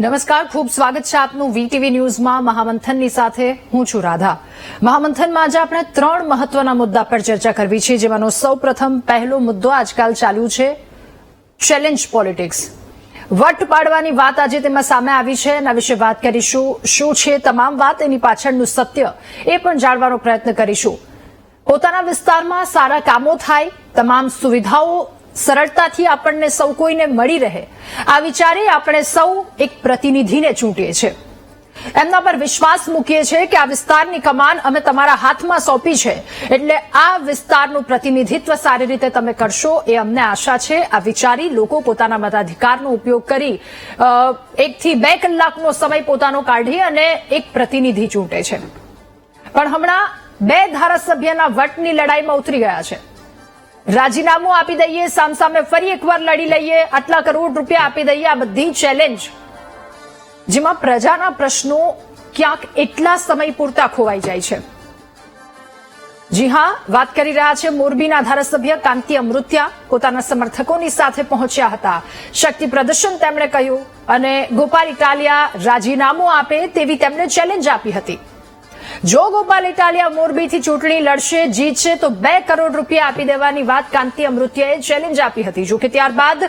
નમસ્કાર, ખૂબ સ્વાગત છે આપનું વીટીવી ન્યૂઝમાં મહામંથનની સાથે હું છું રાધા। મહામંથનમાં આજે આપણે 3 મહત્વના મુદ્દા પર ચર્ચા કરવી છે, જેમાંનો સૌપ્રથમ પહેલો મુદ્દો આજકાલ ચાલ્યું છે ચેલેન્જ પોલિટિક્સ। વટ પાડવાની વાત આજે તેમાં સામે આવી છે, એના વિશે વાત કરીશું। શું છે તમામ વાત, એની પાછળનું સત્ય એ પણ જાણવાનો પ્રયત્ન કરીશું। પોતાના વિસ્તારમાં સારા કામો થાય, તમામ સુવિધાઓ સરળતાથી આપણને સૌ કોઈને મળી રહે, આ વિચારે આપણે સૌ એક પ્રતિનિધિને ચૂંટીએ છીએ, એમના પર વિશ્વાસ મૂકીએ છીએ કે આ વિસ્તારની કમાન અમે તમારા હાથમાં સોંપી છે, એટલે આ વિસ્તારનું પ્રતિનિધિત્વ સારી રીતે તમે કરશો એ અમને આશા છે। આ વિચારી લોકો પોતાના મતાધિકારનો ઉપયોગ કરી 1 થી 2 કલાકનો સમય પોતાનો કાઢી અને એક પ્રતિનિધિ ચૂંટે છે, પણ હમણાં 2 ધારાસભ્યના વટની લડાઈમાં ઉતરી ગયા છે। રાજીનામું આપી દઈએ, સામસામે ફરી એકવાર લડી લઈએ, આટલા કરોડ રૂપિયા આપી દઈએ, આ બધી ચેલેન્જ જેમાં પ્રજાના પ્રશ્નો ક્યાંક એટલા સમય પૂરતા ખોવાઈ જાય છે। જી હા, વાત કરી રહ્યા છે મોરબીના ધારાસભ્ય કાંતિ અમૃતિયા પોતાના સમર્થકોની સાથે પહોંચ્યા હતા, શક્તિ પ્રદર્શન તેમણે કહ્યું અને ગોપાલ ઇટાલિયા રાજીનામું આપે તેવી તેમણે ચેલેન્જ આપી હતી। જો ગોપાલ ઇટાલિયા મોરબીથી ચૂંટણી લડશે, જીતશે તો 2 કરોડ રૂપિયા આપી દેવાની વાત કાંતિ અમૃતિયાએ ચેલેન્જ આપી હતી। જો કે ત્યારબાદ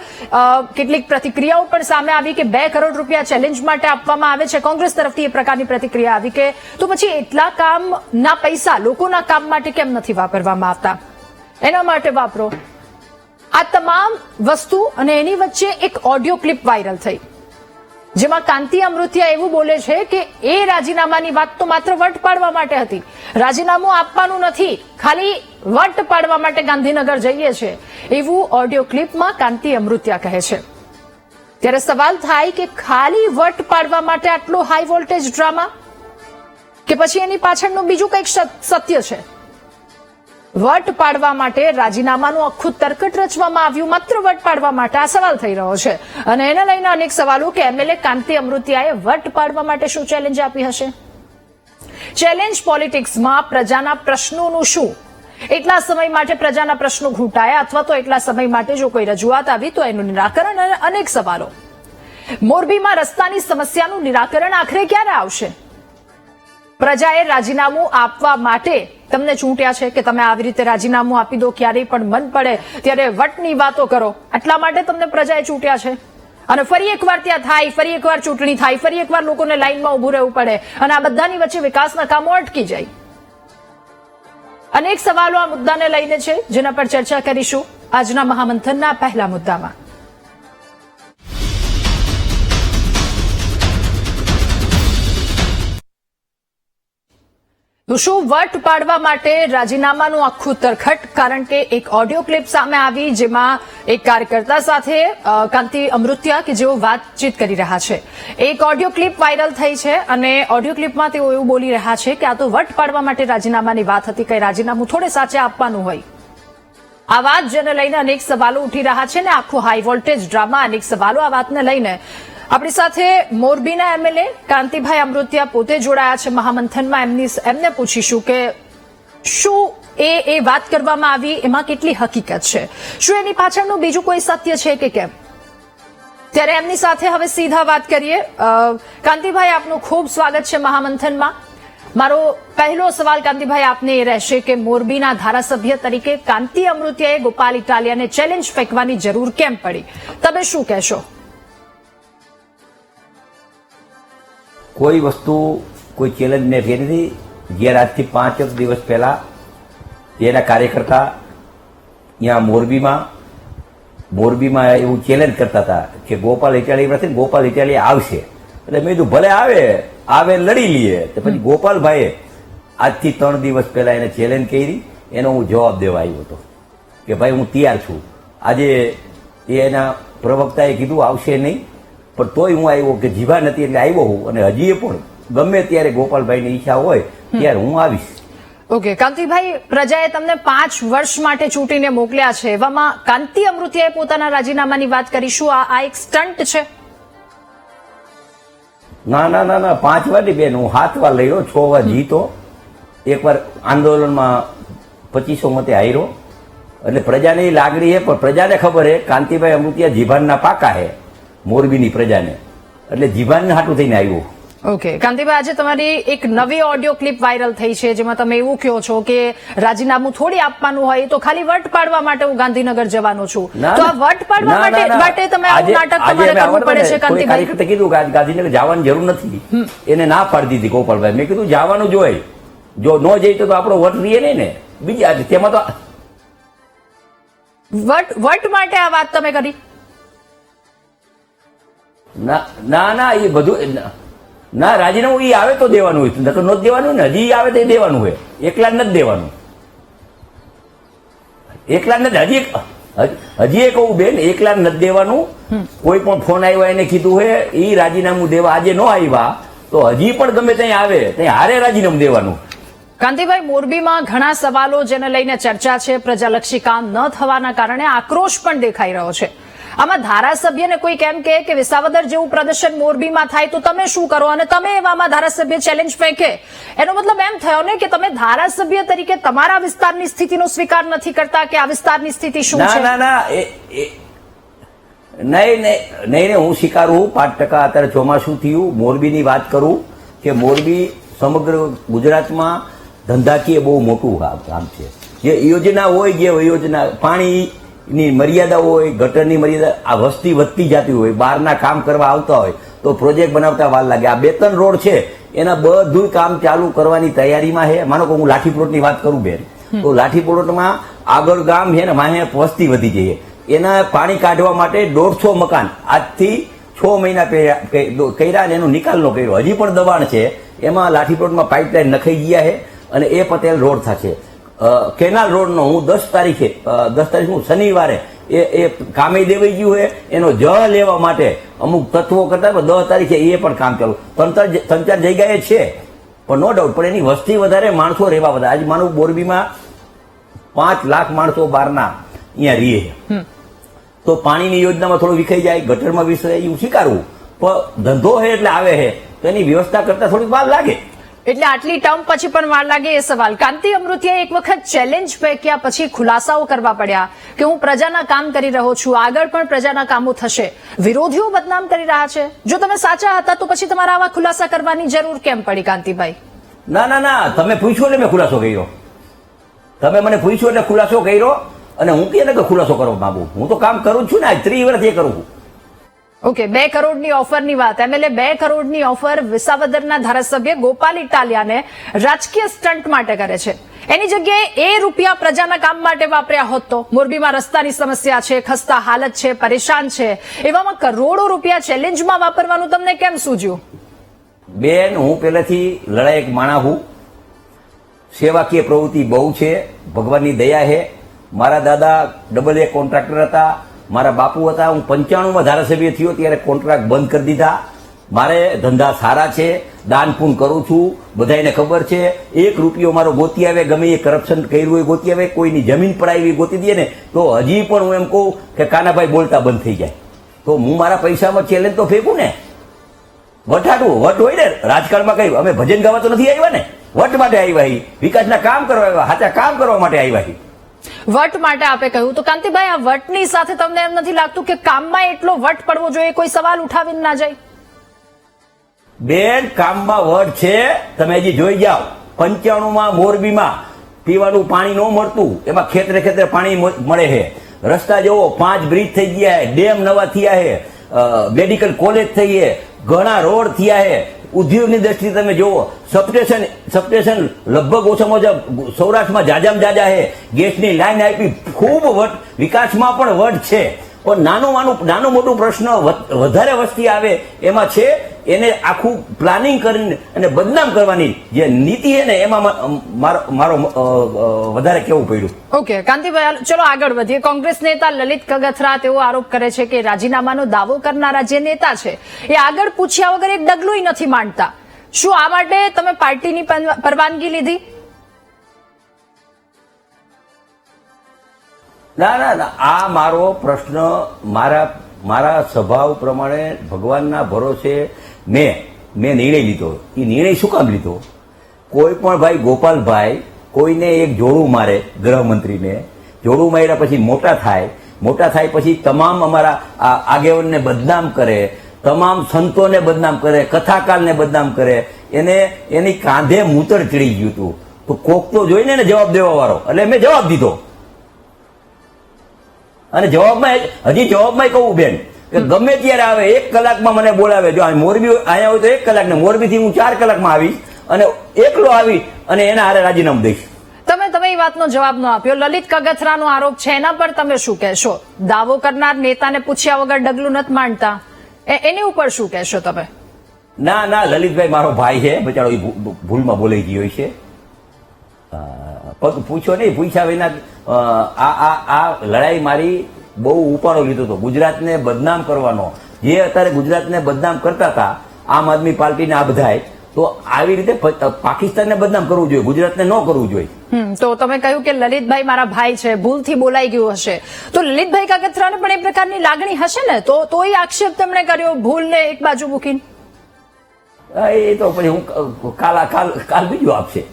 કેટલીક પ્રતિક્રિયાઓ પણ સામે આવી કે 2 કરોડ રૂપિયા ચેલેન્જ માટે આપવામાં આવે છે। કોંગ્રેસ તરફથી એ પ્રકારની પ્રતિક્રિયા આવી કે તો પછી એટલા કામના પૈસા લોકોના કામ માટે કેમ નથી વાપરવામાં આવતા, એના માટે વાપરો। આ તમામ વસ્તુ અને એની વચ્ચે એક ઓડિયો ક્લિપ વાયરલ થઈ, જેમાં કાંતિ અમૃતિયા એવું બોલે છે કે એ રાજીનામાની વાત તો માત્ર વટ પાડવા માટે હતી, રાજીનામું આપવાનું નથી, ખાલી વટ પાડવા માટે ગાંધીનગર જઈએ છે, એવું ઓડિયો ક્લિપમાં કાંતિ અમૃતિયા કહે છે। ત્યારે સવાલ થાય કે ખાલી વટ પાડવા માટે આટલો હાઈ વોલ્ટેજ ડ્રામા, કે પછી એની પાછળનું બીજું કંઈક સત્ય છે? વટ પાડવા માટે રાજીનામાનું આખું તર્કટ રચવામાં આવ્યું માત્ર વટ પાડવા માટે, આ સવાલ થઈ રહ્યો છે અને એને લઈને અનેક સવાલો કે એમએલએ કાંતિ અમૃતિયાએ વટ પાડવા માટે શું ચેલેન્જ આપી હશે? ચેલેન્જ પોલિટિક્સમાં પ્રજાના પ્રશ્નોનું શું? એટલા સમય માટે પ્રજાના પ્રશ્નો ઘૂંટાયા અથવા તો એટલા સમય માટે જો કોઈ રજૂઆત આવી તો એનું નિરાકરણ અને અનેક સવાલો। મોરબીમાં રસ્તાની સમસ્યાનું નિરાકરણ આખરે ક્યારે આવશે? પ્રજાએ રાજીનામું આપવા માટે તમને ચૂંટ્યા છે કે તમે આવી રીતે રાજીનામું આપી દો, ક્યારેય પણ મન પડે ત્યારે વટની વાતો કરો, આટલા માટે તમને પ્રજાએ ચૂંટ્યા છે અને ફરી એકવાર ત્યાં થાય, ફરી એકવાર ચૂંટણી થાય, ફરી એકવાર લોકોને લાઈનમાં ઉભું રહેવું પડે અને આ બધાની વચ્ચે વિકાસના કામો અટકી જાય। અનેક સવાલો આ મુદ્દાને લઈને છે, જેના પર ચર્ચા કરીશું આજના મહામંથનના પહેલા મુદ્દામાં। તો શું વટ પાડવા માટે રાજીનામાનું આખું તરખટ? કારણ કે એક ઓડિયો ક્લિપ સામે આવી, જેમાં એક કાર્યકર્તા સાથે કાંતિ અમૃતિયા કે જેઓ વાતચીત કરી રહ્યા છે, એક ઓડિયો ક્લિપ વાયરલ થઈ છે અને ઓડિયો ક્લિપમાં તેઓ એવું બોલી રહ્યા છે કે આ તો વટ પાડવા માટે રાજીનામાની વાત હતી, કઈ રાજીનામું થોડે સાચે આપવાનું હોય। આ વાત જેને લઈને અનેક સવાલો ઉઠી રહ્યા છે ને આખું હાઈ વોલ્ટેજ ડ્રામા, અનેક સવાલો આ વાતને લઈને। આપણી સાથે મોરબીના એમએલએ કાંતિભાઈ અમૃતિયા પોતે જોડાયા છે મહામંથનમાં, એમને પૂછીશું કે શું એ વાત કરવામાં આવી એમાં કેટલી હકીકત છે, શું એની પાછળનું બીજું કોઈ સત્ય છે કે કેમ? ત્યારે એમની સાથે હવે સીધા વાત કરીએ। કાંતિભાઈ, આપનું ખૂબ સ્વાગત છે મહામંથનમાં। મારો પહેલો સવાલ કાંતિભાઈ આપને એ રહેશે કે મોરબીના ધારાસભ્ય તરીકે કાંતિ અમૃતિયાએ ગોપાલ ઇટાલિયાને ચેલેન્જ ફેંકવાની જરૂર કેમ પડી, તમે શું કહેશો? કોઈ વસ્તુ કોઈ ચેલેન્જ મેં ફેરી નથી। જ્યારે આજથી 5 દિવસ પહેલા એના કાર્યકર્તા અહીંયા મોરબીમાં એવું ચેલેન્જ કરતા હતા કે ગોપાલ ઇટાલિયા આવશે, એટલે મેં કીધું ભલે આવે લડી લઈએ। તો પછી ગોપાલભાઈએ આજથી 3 દિવસ પહેલા એને ચેલેન્જ કરી, એનો હું જવાબ દેવા આવ્યો હતો કે ભાઈ હું તૈયાર છું। આજે એના પ્રવક્તાએ કીધું આવશે નહીં, પણ તોય હું આવ્યો કે જીભા નથી એટલે આવ્યો હું, અને હજી પણ ગમે ત્યારે ગોપાલભાઈની ઈચ્છા હોય ત્યારે હું આવીશ। ઓકે કાંતિભાઈ, પ્રજાએ તમને 5 વર્ષ માટે ચૂંટીને મોકલ્યા છે, એવામાં કાંતિ અમૃતિયાએ પોતાના રાજીનામાની વાત કરી, શું આ એક સ્ટન્ટ છે? ના 5 વાર ની બેન, હું 7 વાર લડ્યો, 6 વાર જીતો, એકવાર આંદોલનમાં 2500 મતે હાર્યો, એટલે પ્રજાની લાગણી છે, પણ પ્રજાને ખબર છે કાંતિભાઈ અમૃતિયા જીભાનના પાકા છે મોરબીની પ્રજાને, એટલે જીભાન હાટું થઈને આવ્યો. ઓકે કાંતિભાઈ, આજે તમારી એક નવી ઓડિયો ક્લિપ વાયરલ થઈ છે જેમાં તમે એવું કહો છો કે રાજીનામું થોડી આપવાનું હોય તો ખાલી વટ પાડવા માટે હું ગાંધીનગર જવાનો છું. તો આ વટ પાડવા માટે તમે આવું નાટક તમારે કરવું પડે છે કાંતિભાઈ? કીધું કે ગાંધીનગર જવાની જરૂર નથી, એને ના પાડી દીધી ગોપાલભાઈ. મેં કીધું જવાનું જ હોય, જો ન જઈ તો આપણો વટ રહીએ નહીં ને. બીજી તેમાં તો વટ માટે આ વાત તમે કરી? ના એ બધું ના, રાજીનામું એ આવે તો દેવાનું હોય, નકર ન દેવાનું ને. હજી આવે તો એ દેવાનું હોય, એકલા નથી દેવાનું. એકલા નથી. હજી એ કહું બેન, એકલા નથી દેવાનું. કોઈ પણ ફોન આવ્યો એને કીધું હે એ રાજીનામું દેવા આજે ન આવ્યા તો હજી પણ ગમે ત્યાં આવે ત્યાં હારે રાજીનામું દેવાનું. કાંતિભાઈ, મોરબીમાં ઘણા સવાલો જેને લઈને ચર્ચા છે, પ્રજાલક્ષી કામ ન થવાના કારણે આક્રોશ પણ દેખાઈ રહ્યો છે. આમાં ધારાસભ્યને કોઈ કેમ કહે કે વિસાવદર જેવું પ્રદર્શન મોરબીમાં થાય તો તમે શું કરો, અને તમે એવામાં ધારાસભ્ય ચેલેન્જ ફેંકે, એનો મતલબ એમ થયો ને કે તમે ધારાસભ્ય તરીકે તમારા વિસ્તારની સ્થિતિનો સ્વીકાર નથી કરતા કે આ વિસ્તારની સ્થિતિ શું છે? ના, નહીં, હું સ્વીકારું 5%. અત્યારે ચોમાસું થયું, મોરબીની વાત કરું કે મોરબી સમગ્ર ગુજરાતમાં ધંધાકીય બહુ મોટું કામ છે. જે યોજના હોય, જે યોજના પાણી ની મર્યાદા હોય, ગટરની મર્યાદા, આ વસ્તી વધતી જતી હોય, બહારના કામ કરવા આવતા હોય તો પ્રોજેક્ટ બનાવતા વાર લાગે. આ 2-3 રોડ છે એના બધું કામ ચાલુ કરવાની તૈયારીમાં છે. માનો કે હું લાઠી પ્લોટની વાત કરું બેન, તો લાઠી પ્લોટમાં આગળ ગામ છે ને, માહે વસ્તી વધી જઈએ, એના પાણી કાઢવા માટે 150 મકાન આજથી 6 મહિના કર્યા અને એનો નિકાલ નો કર્યો. હજી પણ દબાણ છે એમાં. લાઠી પ્લોટમાં પાઇપલાઇન નખાઈ ગયા છે અને એ પટેલ રોડ થશે. કેનાલ રોડનો હું 10 તારીખ શનિવારે એ કામે દેવાઈ ગયું છે. એનો જ લેવા માટે અમુક તત્વો કરતા 10 તારીખે એ પણ કામ ચાલુ. 3-4 જગ્યાએ છે પણ નો ડાઉટ, પણ એની વસ્તી વધારે, માણસો રહેવા વધારે. આજે માનું મોરબીમાં 5 લાખ માણસો બહારના અહીંયા રહીએ તો પાણીની યોજનામાં થોડું વિખાઈ જાય, ગટરમાં વિખાઈ, હું સ્વીકારવું, પણ ધંધો છે એટલે આવે છે તો એની વ્યવસ્થા કરતા થોડીક વાર લાગે. એટલે આટલી ટર્મ પછી પણ વાર લાગે એ સવાલ. કાંતિ અમૃતિયાએ એક વખત ચેલેન્જ ફેંક્યા પછી ખુલાસાઓ કરવા પડ્યા કે હું પ્રજાના કામ કરી રહ્યો છું, આગળ પણ પ્રજાના કામો થશે. વિરોધીઓ બદનામ કરી રહ્યા છે. જો તમે સાચા હતા તો પછી તમારા આવા ખુલાસા કરવાની જરૂર કેમ પડી કાંતિભાઈ? ના, તમે પૂછ્યું એટલે મેં ખુલાસો કર્યો. તમે મને પૂછ્યું એટલે ખુલાસો કર્યો. અને હું કે ખુલાસો કરવા માંગુ, હું તો કામ કરું છું ને, 30 વર્ષથી કરું છું. ઓકે, 2 કરોડની ઓફરની વાત. એમએલએ 2 કરોડની ઓફર વિસાવદરના ધારાસભ્ય ગોપાલ ઇટાલિયાને રાજકીય સ્ટન્ટ માટે કરે છે. એની જગ્યાએ એ રૂપિયા પ્રજાના કામ માટે વાપર્યા હોત તો? મોરબીમાં રસ્તાની સમસ્યા છે, ખસ્તા હાલત છે, પરેશાન છે, એવામાં કરોડો રૂપિયા ચેલેન્જમાં વાપરવાનું તમને કેમ સૂઝ્યું? બેન, હું પહેલેથી લડાયક માણા હું. સેવાકીય પ્રવૃત્તિ બહુ છે, ભગવાનની દયા છે. મારા દાદા AA કોન્ટ્રાક્ટર હતા, મારા બાપુ હતા. હું 95માં ધારાસભ્ય થયો ત્યારે કોન્ટ્રાક્ટ બંધ કરી દીધા. મારે ધંધા સારા છે, દાન પૂન કરું છું, બધાને ખબર છે. 1 રૂપિયો મારો ગોતી આવે, ગમે એ કરપ્શન કર્યું હોય ગોતી આવે, કોઈની જમીન પડાવી ગોતી દે ને તો હજી પણ હું એમ કહું કે કાનાભાઈ બોલતા બંધ થઈ જાય. તો હું મારા પૈસામાં ચેલેન્જ તો ફેંકું ને. વટાડવું, વટ હોય ને રાજકારણમાં. કઈ અમે ભજન ગાવા તો નથી આવ્યા ને, વટ માટે આવ્યા, વિકાસના કામ કરવા આવ્યા, સાચા કામ કરવા માટે આવ્યા. વટ માટે આપે કહ્યું તો કાંતિભાઈ, આ વટની સાથે તમને એમ નથી લાગતું કે કામમાં એટલો વટ પડવો જોઈએ? કોઈ સવાલ ઉઠાવીને ના જાય? બેન, કામમાં વટ છે. તમે હજી જોઈ જાઓ, 95માં મોરબીમાં પીવાનું પાણી ન મળતું, એમાં ખેતરે પાણી મળે છે. રસ્તા જોવો, 5 બ્રિજ થઈ ગયા છે, ડેમ નવા થયા છે, મેડિકલ કોલેજ થઈ છે, ઘણા રોડ થયા છે. ઉદ્યોગની દ્રષ્ટિએ તમે જુઓ, સબસ્ટેશન લગભગ ઓછામાં ઓછા સૌરાષ્ટ્રમાં જાજામાં જાજા છે. ગેસની લાઈન આપી, ખૂબ વટ, વિકાસમાં પણ વટ છે. પણ નાનું મોટું પ્રશ્ન વધારે વસ્તી આવે એમાં છે. એને આખું પ્લાનિંગ કરીને અને બદનામ કરવાની જે નીતિ છે ને એમાં મારો વધારે કેવું પડ્યું. ઓકે કાંતિભાઈ, ચલો આગળ વધીએ. કોંગ્રેસ નેતા લલિત કગથરા તેઓ આરોપ કરે છે કે રાજીનામાનો દાવો કરનારા જે નેતા છે એ આગળ પૂછ્યા વગર એક ડગલું નથી માંડતા. શું આ માટે તમે પાર્ટીની પરવાનગી લીધી? ના, આ મારો પ્રશ્ન મારા સ્વભાવ પ્રમાણે ભગવાનના ભરોસે મેં નિર્ણય લીધો. એ નિર્ણય શું કામ લીધો? કોઈ પણ ભાઈ ગોપાલભાઈ કોઈને એક જોડું મારે, ગૃહમંત્રીને જોડું માર્યા પછી મોટા થાય પછી તમામ અમારા આગેવાનને બદનામ કરે, તમામ સંતોને બદનામ કરે, કથાકારને બદનામ કરે, એને એની કાંધે મૂતર ચડી ગયું હતું. તો કોક તો જોઈને ને જવાબ દેવા વાળો, એટલે મેં જવાબ દીધો. અને જવાબમાં કહું બેન કે ગમે ત્યારે આવે 1 કલાકમાં મને બોલાવે. જો મોરબી અહીંયા હોય તો 1 કલાક ને મોરબીથી હું 4 કલાકમાં આવીશ અને એકલો આવી અને એના હારે રાજીનામું દઈશ. તમે એ વાતનો જવાબ ન આપ્યો. લલિત કગથરાનો આરોપ છે, એના પર તમે શું કહેશો? દાવો કરનાર નેતાને પૂછ્યા વગર ડગલું નથી માંડતા, એની ઉપર શું કહેશો તમે? ના, લલિતભાઈ મારો ભાઈ છે, બચારો ભૂલમાં બોલાઈ ગયો છે. પૂછ્યો નહીં, પૂછ્યા વિના આ લડાઈ મારી બહુ ઉપાડો લીધો હતો ગુજરાતને બદનામ કરવાનો. જે અત્યારે ગુજરાતને બદનામ કરતા હતા આમ આદમી પાર્ટીને આ બધાય, તો આવી રીતે પાકિસ્તાનને બદનામ કરવું જોઈએ, ગુજરાતને ન કરવું જોઈએ. તો તમે કહ્યું કે લલિતભાઈ મારા ભાઈ છે, ભૂલથી બોલાઈ ગયું હશે, તો લલિતભાઈ કાગથરાને પણ એ પ્રકારની લાગણી હશે ને? તો એ આક્ષેપ તેમણે કર્યો ભૂલને એક બાજુ મૂકીને. એ તો પછી હું કાલ બીજું આપશે.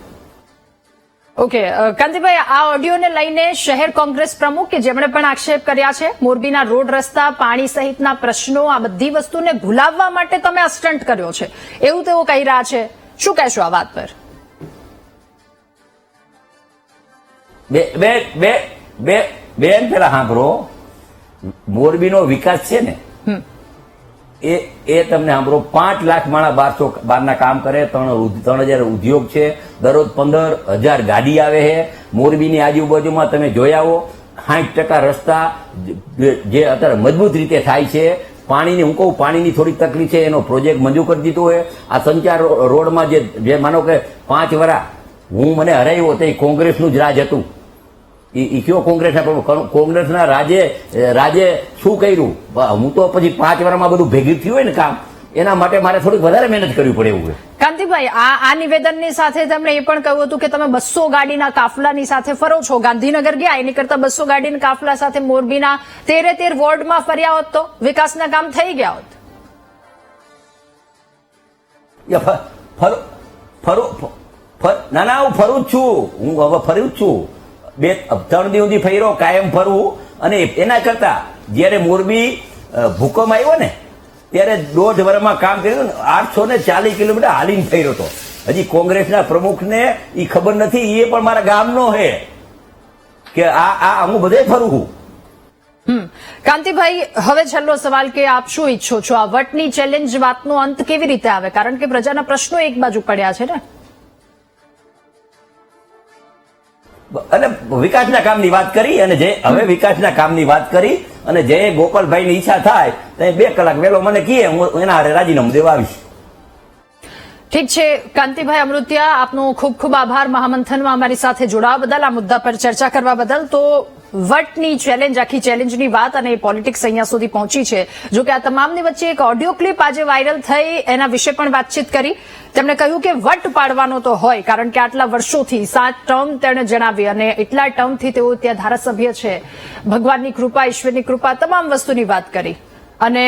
ઓકે, કાંતિભાઈ, આ ઓડિયોને લઈને શહેર કોંગ્રેસ પ્રમુખ કે જેમણે પણ આક્ષેપ કર્યા છે, મોરબીના રોડ, રસ્તા, પાણી સહિતના પ્રશ્નો, આ બધી વસ્તુને ભૂલાવવા માટે તમે આ સ્ટન્ટ કર્યો છે એવું તેઓ કહી રહ્યા છે. શું કહેશો આ વાત પર? બેન પેલા સાંભળો, મોરબીનો વિકાસ છે ને એ તમને સાંભળો, 5 લાખ માણસ બહારના કામ કરે, 3,000 ઉદ્યોગ છે, દરરોજ 15,000 ગાડી આવે છે. મોરબીની આજુબાજુમાં તમે જોઈ આવો, 60% રસ્તા જે અત્યારે મજબૂત રીતે થાય છે. પાણીની હું કહું, પાણીની થોડીક તકલીફ છે, એનો પ્રોજેક્ટ મંજૂર કરી દીધો હોય. આ સંચાર રોડમાં જે માનો કે 5 વર્ષ મને હરાવ્યો તો એ કોંગ્રેસનું જ રાજ હતું. એ કયો કોંગ્રેસના રાજે શું કર્યું? હું તો પછી 5 વર્ષમાં બધું ભેગી થયું હોય ને કામ, એના માટે મારે થોડીક વધારે મહેનત કરવી પડે એવું. કાંતિભાઈ, આ નિવેદનની સાથે તેમણે એ પણ કહ્યું હતું કે તમે 200 ગાડીના કાફલાની સાથે ફરો છો. ગાંધીનગર ગયા એની કરતા 200 ગાડીના કાફલા સાથે મોરબીના 13 વોર્ડમાં ફર્યા હોત તો વિકાસના કામ થઈ ગયા હોત. ના, હું ફરું જ છું. હું હવે ફરું જ છું. 2-3 દિવસ સુધી ફર્યો, કાયમ ફરવું. અને એના કરતા જયારે મોરબી ભૂકંપ આવ્યો ને ત્યારે 1.5 વર્ષમાં કામ કર્યું. 840 કિલોમીટર હાલીને ફર્યો હતો. હજી કોંગ્રેસના પ્રમુખને એ ખબર નથી, એ પણ મારા ગામનો હે કે આ હું બધે ફરું છું. કાંતિભાઈ, હવે છેલ્લો સવાલ કે આપ શું ઈચ્છો છો? આ વટની ચેલેન્જ વાતનો અંત કેવી રીતે આવે? કારણ કે પ્રજાના પ્રશ્નો એક બાજુ પડ્યા છે ને. અને વિકાસના કામની વાત કરી, અને હવે વિકાસના કામની વાત કરી, અને જે ગોપાલભાઈની ઈચ્છા થાય તો 2 કલાક વહેલો મને કહે, હું એના હારે રાજીનામું દેવા આવીશ. ઠીક છે કાંતિભાઈ અમૃતિયા, આપનો ખૂબ ખૂબ આભાર મહામંથનમાં અમારી સાથે જોડાવા બદલ, આ મુદ્દા પર ચર્ચા કરવા બદલ. તો વટની ચેલેન્જ, આખી ચેલેન્જની વાત અને પોલિટિક્સ અહીંયા સુધી પહોંચી છે. જો કે આ તમામની વચ્ચે એક ઓડિયો ક્લિપ આજે વાયરલ થઈ, એના વિશે પણ વાતચીત કરી. તેમણે કહ્યું કે વટ પાડવાનો તો હોય, કારણ કે આટલા વર્ષોથી 7 ટર્મ તેણે જણાવી અને એટલા ટર્મથી તેઓ ત્યાં ધારાસભ્ય છે. ભગવાનની કૃપા, ઈશ્વરની કૃપા, તમામ વસ્તુની વાત કરી અને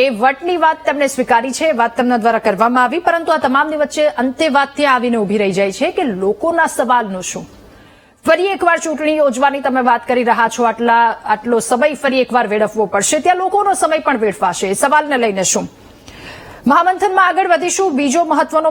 એ વટની વાત તેમણે સ્વીકારી છે, વાત તેમના દ્વારા કરવામાં આવી. પરંતુ આ તમામની વચ્ચે અંતે વાત ત્યાં આવીને ઉભી રહી જાય છે કે લોકોના સવાલનું શું? ફરી એકવાર ચૂંટણી યોજવાની તમે વાત કરી રહ્યા છો, આટલો સમય ફરી એકવાર વેડફવો પડશે, ત્યાં લોકોનો સમય પણ વેડફાશે. સવાલને લઈને શું? મહામંથનમાં આગળ વધીશું. બીજો મહત્વનો